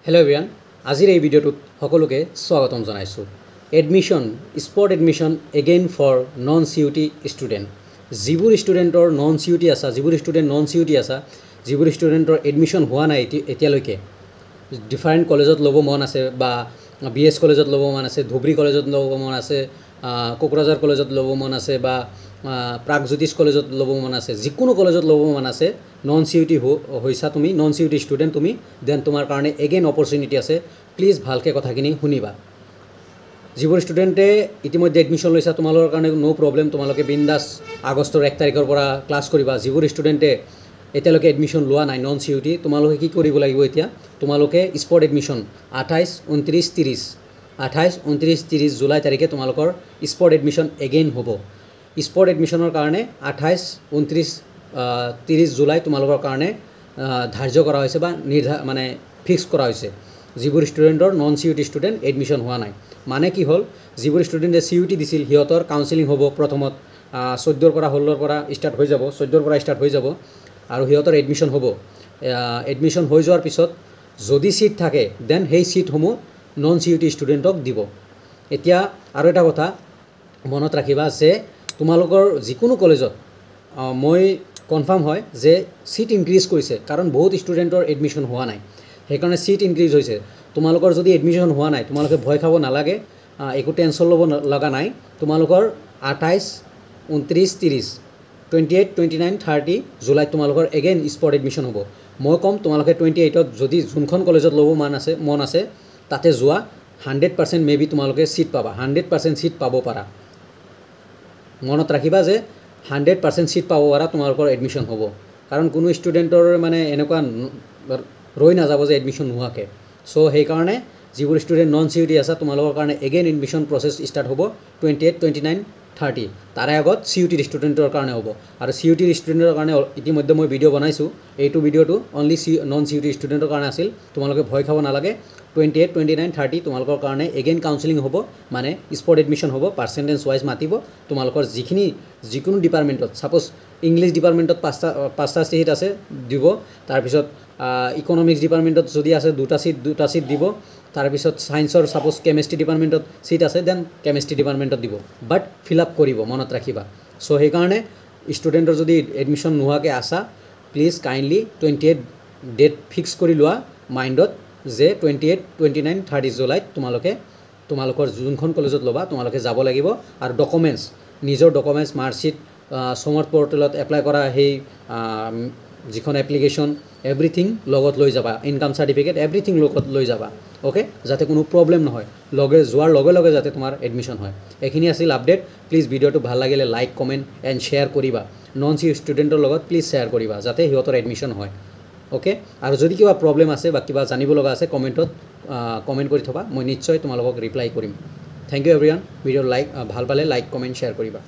Hello' everyone, আজিৰ এই ভিডিঅ'টোত সকলোকে স্বাগতম জনাইছোঁ। Admission spot admission again for non C U T student. যিবোৰ ষ্টুডেণ্টৰ নন চি ইউ টি আছা, যিবোৰ ষ্টুডেণ্টৰ এডমিশ্যন হোৱা নাই এতিয়ালৈকে, ডিফাৰেণ্ট কলেজত ল'ব মন আছে বা BS কলেজত ল'ব মন আছে, ধুবৰী কলেজত ল'ব মন আছে, কোকৰাঝাৰ কলেজত ল'ব মন আছে বা প্ৰাগজ্যোতিষ কলেজত ল'ব মন আছে, যিকোনো কলেজত ল'ব মন আছে, নন চি ইউ টি হৈছা তুমি, non C U T student তুমি, দেন তোমাৰ কাৰণে এগেইন অপৰচুনিটি আছে। প্লিজ ভালকৈ কথাখিনি শুনিবা। যিবোৰ ষ্টুডেণ্টে ইতিমধ্যে এডমিশ্যন লৈছা তোমালোকৰ কাৰণে ন' প্ৰব্লেম, তোমালোকে বিন্দাছ আগষ্টৰ 1 তাৰিখৰ পৰা ক্লাছ কৰিবা। যিবোৰ ষ্টুডেণ্টে এতিয়ালৈকে এডমিশ্যন লোৱা নাই নন চি ইউ টি, তোমালোকে কি কৰিব লাগিব এতিয়া? তোমালোকে স্পট এডমিশ্যন 28, 29, 30 জুলাই তাৰিখে তোমালোকৰ স্পট এডমিশ্যন এগেইন হ'ব। স্পট এডমিশ্যনৰ কাৰণে 28, 29, 30 জুলাই তোমালোকৰ কাৰণে ধাৰ্য কৰা হৈছে বা ফিক্স কৰা হৈছে। যিবোৰ ষ্টুডেণ্টৰ non C U T student admission হোৱা নাই, মানে কি হ'ল, যিবোৰ ষ্টুডেণ্টে চি ইউ টি দিছিল সিহঁতৰ কাউন্সেলিং হ'ব প্ৰথমত 14 পৰা 16 পৰা ষ্টাৰ্ট হৈ যাব, 14 পৰা ষ্টাৰ্ট হৈ যাব আৰু সিহঁতৰ এডমিশ্যন হ'ব। এডমিশ্যন হৈ যোৱাৰ পিছত যদি চিট থাকে দেন সেই চিটসমূহ নন চি ইউ টি ষ্টুডেণ্টক দিব। এতিয়া আৰু এটা কথা মনত ৰাখিবা যে তোমালোকৰ যিকোনো কলেজত মই কনফাৰ্ম হয় যে চিট ইনক্ৰিজ কৰিছে, কাৰণ বহুত ষ্টুডেণ্টৰ এডমিশ্যন হোৱা নাই, সেইকাৰণে চিট ইনক্ৰিজ হৈছে। তোমালোকৰ যদি এডমিশ্যন হোৱা নাই তোমালোকে ভয় খাব নালাগে, একো টেনশ্যন ল'ব লগা নাই। তোমালোকৰ 28, 29, 30, 28, 29, 30 জুলাইত তোমালোকৰ এগেইন স্পট এডমিশ্যন হ'ব। মই ক'ম তোমালোকে 28ত যদি যোনখন কলেজত ল'ব মন আছে তাতে যোৱা, 100% মে বি তোমালোকে চিট পাবা, 100% চিট পাব পাৰা। মনত ৰাখিবা যে 100% চিট পাব পাৰা তোমালোকৰ এডমিশ্যন হ'ব, কাৰণ কোনো ষ্টুডেণ্টৰ এনেকুৱা ৰৈ নাযাব যে এডমিশ্যন নোহোৱাকৈ। চ' সেইকাৰণে যিবোৰ student non C U T আছে তোমালোকৰ কাৰণে এগেইন এডমিশ্যন প্ৰচেছ ষ্টাৰ্ট হ'ব 28, 29, 30। তাৰে আগত চি ইউ টিৰ ষ্টুডেণ্টৰ কাৰণে হ'ব। আৰু চি ইউ টিৰ ষ্টুডেণ্টৰ কাৰণে ইতিমধ্যে মই ভিডিঅ' বনাইছোঁ। এইটো ভিডিঅ'টো অনলি নন চি ইউ টিৰ ষ্টুডেণ্টৰ কাৰণে আছিল। তোমালোকে ভয় খাব নালাগে। 28, 29, 30 তোমালোকৰ কাৰণে এগেইন কাউন্সেলিং হ'ব, মানে স্পট এডমিশ্যন হ'ব, পাৰ্চেণ্টেজ ৱাইজ মাতিব। তোমালোকৰ যিকোনো ডিপাৰ্টমেণ্টত, ছাপ'জ ইংলিছ ডিপাৰ্টমেণ্টত 5টা চিট আছে দিব, তাৰপিছত ইকনমিক্স ডিপাৰ্টমেণ্টত যদি আছে দুটা চিট দিব, তাৰপিছত ছায়েন্সৰ ছাপ'জ কেমেষ্ট্ৰি ডিপাৰ্টমেণ্টত চিট আছে দেন কেমেষ্ট্ৰি ডিপাৰ্টমেণ্টত দিব, বাট ফিল আপ কৰিব, মনত ৰাখিবা। চ' সেইকাৰণে ষ্টুডেণ্টৰ যদি এডমিশ্যন নোহোৱাকৈ আছা, প্লিজ কাইণ্ডলি 28 ডেট ফিক্স কৰি লোৱা মাইণ্ডত যে 28, 29, 30 জুলাইত তোমালোকৰ যোনখন কলেজত ল'বা তোমালোকে যাব লাগিব। আৰু নিজৰ ডকুমেণ্টছ মাৰ্কশ্বিট, সমৰ্থ পৰ্টেলত এপ্লাই কৰা সেই যিখন এপ্লিকেশ্যন, এভৰিথিং লগত লৈ যাবা, ইনকাম চাৰ্টিফিকেট এভৰিথিং লগত লৈ যাবা, অ'কে, যাতে কোনো প্ৰব্লেম নহয়, যোৱাৰ লগে লগে যাতে তোমাৰ এডমিশ্যন হয়। এইখিনি আছিল আপডেট। প্লিজ ভিডিঅ'টো ভাল লাগিলে লাইক, কমেণ্ট এণ্ড শ্বেয়াৰ কৰিবা। নন চি ষ্টুডেণ্টৰ লগত প্লিজ শ্বেয়াৰ কৰিবা যাতে সিহঁতৰ এডমিশ্যন হয়, অ'কে। আৰু যদি কিবা প্ৰব্লেম আছে বা কিবা জানিব লগা আছে কমেণ্ট কৰি থবা, মই নিশ্চয় তোমালোকক ৰিপ্লাই কৰিম। Thank U everyone. ভিডিঅ' ভাল পালে লাইক, কমেণ্ট, শ্বেয়াৰ কৰিবা।